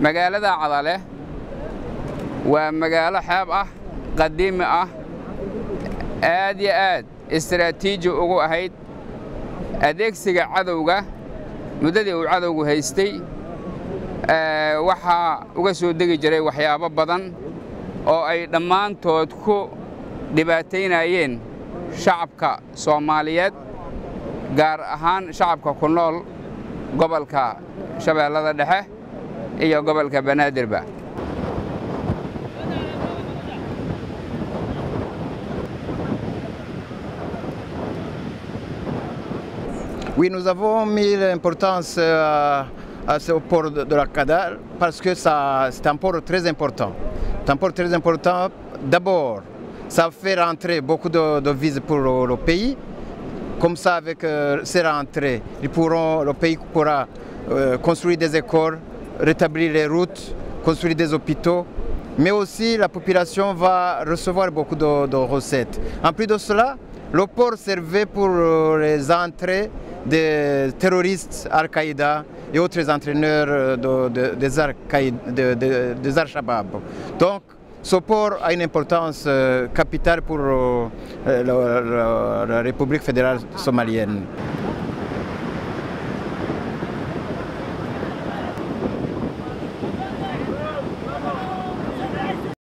magaalada Cadale waa magaalo xeeb ah qadiimi ah aad iyo aad istiraatiiji ugu ahayd adeegsiga cadawga muddadii uu cadawgu haystay waxa uga soo degi jiray waxyaabo badan oo ay dhammaantood ku dhibaataynayeen shacabka Soomaaliyeed gaar ahaan shacabka ku nool gobolka Shabeellada Dhexe iyo gobolka Banaadirba. Oui, nous avons mis l'importance à ce port de la Cadale parce que c'est un port très important. C'est un port très important. D'abord, ça fait rentrer beaucoup de devises pour le pays. Comme ça, avec ces rentrées, le pays pourra construire des écoles, rétablir les routes, construire des hôpitaux, mais aussi la population va recevoir beaucoup de recettes. En plus de cela, le port servait pour les entrées des terroristes Al-Qaïda et autres entraîneurs des Al-Shabaab. Donc, ce port a une importance capitale pour la République fédérale somalienne.